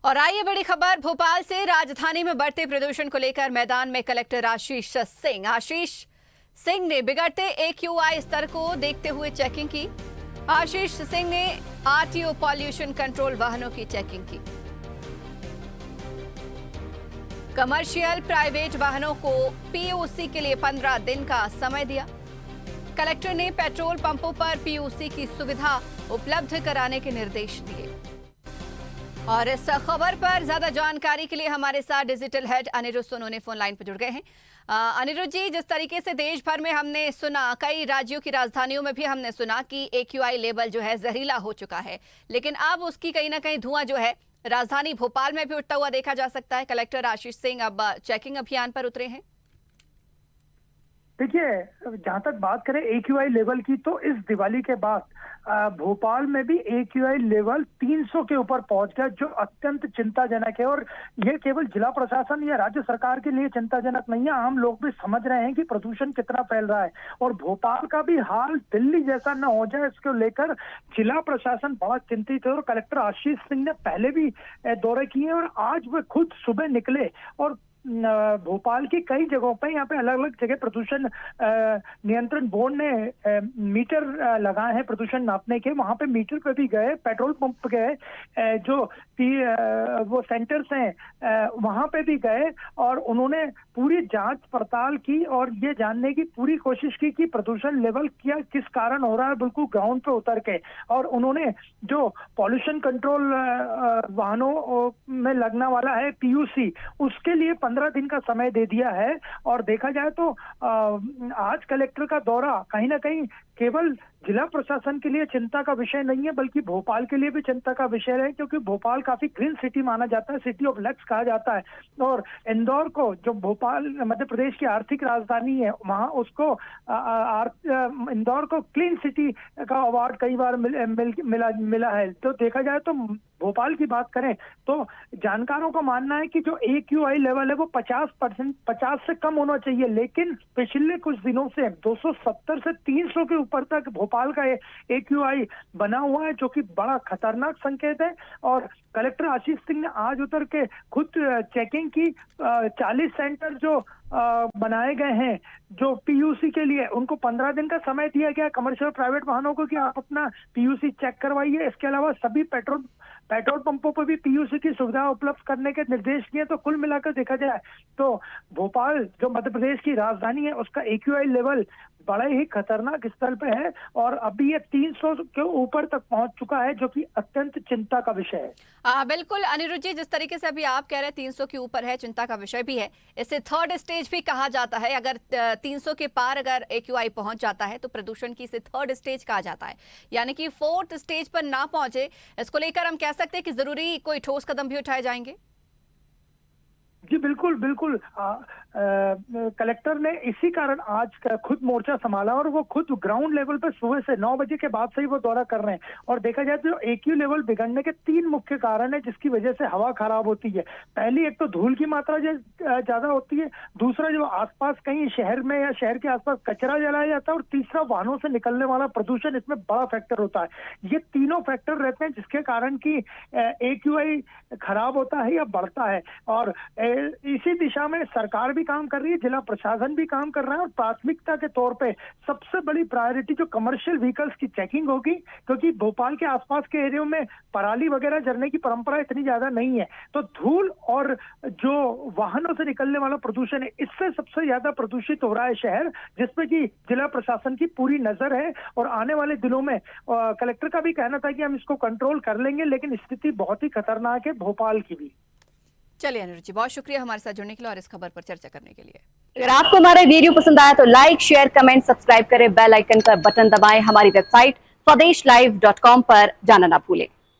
और आइए बड़ी खबर भोपाल से। राजधानी में बढ़ते प्रदूषण को लेकर मैदान में कलेक्टर आशीष सिंह ने बिगड़ते AQI स्तर को देखते हुए चेकिंग की। आशीष सिंह ने RTO पॉल्यूशन कंट्रोल वाहनों की चेकिंग की। कमर्शियल प्राइवेट वाहनों को POC के लिए 15 दिन का समय दिया। कलेक्टर ने पेट्रोल पंपों पर POC की सुविधा उपलब्ध कराने के निर्देश दिए। और इस खबर पर ज्यादा जानकारी के लिए हमारे साथ digital head Anirudh Sonone phone line पर जुड़ गए हैं। अनिरुद्ध जी, जिस तरीके से देश भर में हमने सुना, कई राज्यों की राजधानियों में भी हमने सुना कि AQI लेवल जो है जहरीला हो चुका है, लेकिन अब उसकी कहीं ना कहीं धुआं जो है राजधानी भोपाल में भी उठता हुआ देखा जा सकता है। कलेक्टर आशीष सिंह अब चेकिंग अभियान पर उतरे हैं। देखिए, जहां तक बात करें AQI लेवल की, तो इस दिवाली के बाद भोपाल में भी AQI लेवल 300 के ऊपर पहुंच गया, जो अत्यंत चिंताजनक है। और ये केवल जिला प्रशासन या राज्य सरकार के लिए चिंताजनक नहीं है, आम लोग भी समझ रहे हैं कि प्रदूषण कितना फैल रहा है। और भोपाल का भी हाल दिल्ली जैसा न हो जाए, इसको लेकर जिला प्रशासन बड़ा चिंतित है। और कलेक्टर आशीष सिंह ने पहले भी दौरे किए और आज वे खुद सुबह निकले और भोपाल की कई जगहों पर, यहाँ पे अलग अलग जगह प्रदूषण नियंत्रण बोर्ड ने मीटर लगाए हैं प्रदूषण नापने के। वहां पे मीटर पे भी गए, पेट्रोल पंप गए, जो वो सेंटर्स हैं वहां पे भी गए और उन्होंने पूरी जांच पड़ताल की और ये जानने की पूरी कोशिश की कि प्रदूषण लेवल क्या किस कारण हो रहा है, बिल्कुल ग्राउंड पे उतर के। और उन्होंने जो पॉल्यूशन कंट्रोल वाहनों में लगने वाला है PUC, उसके लिए 15 दिन का समय दे दिया है। और देखा जाए तो आज कलेक्टर का दौरा कहीं ना कहीं केवल जिला प्रशासन के लिए चिंता का विषय नहीं है, बल्कि भोपाल के लिए भी चिंता का विषय है, क्योंकि भोपाल काफी ग्रीन सिटी माना जाता है, सिटी ऑफ लक्स कहा जाता है। और इंदौर को, जो भोपाल मध्य प्रदेश की आर्थिक राजधानी है, वहां उसको इंदौर को क्लीन सिटी का अवार्ड कई बार मिला है। तो देखा जाए तो भोपाल की बात करें तो जानकारों का मानना है कि जो AQI लेवल है वो 50 से कम होना चाहिए, लेकिन पिछले कुछ दिनों से 270 से 300 के ऊपर तक भोपाल का AQI बना हुआ है, जो कि बड़ा खतरनाक संकेत है। और कलेक्टर आशीष सिंह ने आज उतर के खुद चेकिंग की। 40 सेंटर जो बनाए गए हैं जो PUC के लिए, उनको 15 दिन का समय दिया गया कमर्शियल प्राइवेट वाहनों को कि आप अपना PUC चेक करवाइए। इसके अलावा सभी पेट्रोल पंपों पर भी PUC की सुविधा उपलब्ध करने के निर्देश दिए। तो कुल मिलाकर देखा जाए तो भोपाल, जो मध्य प्रदेश की राजधानी है, उसका AQI लेवल बड़े ही खतरनाक स्तर पे है और अभी ये 300 के ऊपर तक पहुंच चुका है, जो कि अत्यंत चिंता का विषय है। बिल्कुल अनिरुद्ध जी, जिस तरीके से अभी आप कह रहे हैं 300 के ऊपर है, चिंता का विषय भी है। इसे थर्ड स्टेज भी कहा जाता है। अगर 300 के पार अगर AQI पहुंच जाता है तो प्रदूषण की इसे थर्ड स्टेज कहा जाता है, यानी कि फोर्थ स्टेज पर ना पहुंचे। इसको लेकर हम कह सकते हैं कि जरूरी कोई ठोस कदम भी उठाए जाएंगे। जी बिल्कुल बिल्कुल। कलेक्टर ने इसी कारण आज खुद मोर्चा संभाला और वो खुद ग्राउंड लेवल पर सुबह से 9 बजे के बाद से ही वो दौरा कर रहे हैं। और देखा जाए तो AQI लेवल बिगड़ने के 3 मुख्य कारण है जिसकी वजह से हवा खराब होती है। पहली, एक तो धूल की मात्रा ज्यादा होती है। दूसरा, जो आसपास कहीं शहर में या शहर के आसपास कचरा जलाया जाता है। और तीसरा, वाहनों से निकलने वाला प्रदूषण इसमें बड़ा फैक्टर होता है। ये तीनों फैक्टर रहते हैं जिसके कारण की AQI खराब होता है या बढ़ता है। और इसी दिशा में सरकार भी काम कर रही है, जिला प्रशासन भी काम कर रहा है। और प्राथमिकता के तौर पे सबसे बड़ी प्रायोरिटी जो कमर्शियल व्हीकल्स की चेकिंग होगी, क्योंकि भोपाल के आसपास के एरिया में पराली वगैरह जलने की परंपरा इतनी ज्यादा नहीं है। तो धूल और जो वाहनों से निकलने वाला प्रदूषण है, इससे सबसे ज्यादा प्रदूषित हो रहा है शहर, जिसपे कि जिला प्रशासन की पूरी नजर है। और आने वाले दिनों में कलेक्टर का भी कहना था कि हम इसको कंट्रोल कर लेंगे, लेकिन स्थिति बहुत ही खतरनाक है भोपाल की भी। चलिए अनिरुद्ध जी, बहुत शुक्रिया हमारे साथ जुड़ने के लिए और इस खबर पर चर्चा करने के लिए। अगर आपको हमारा वीडियो पसंद आया तो लाइक, शेयर, कमेंट, सब्सक्राइब करें, बेल आइकन का बटन दबाएं। हमारी वेबसाइट swdeshlive.com पर जाना ना भूलें।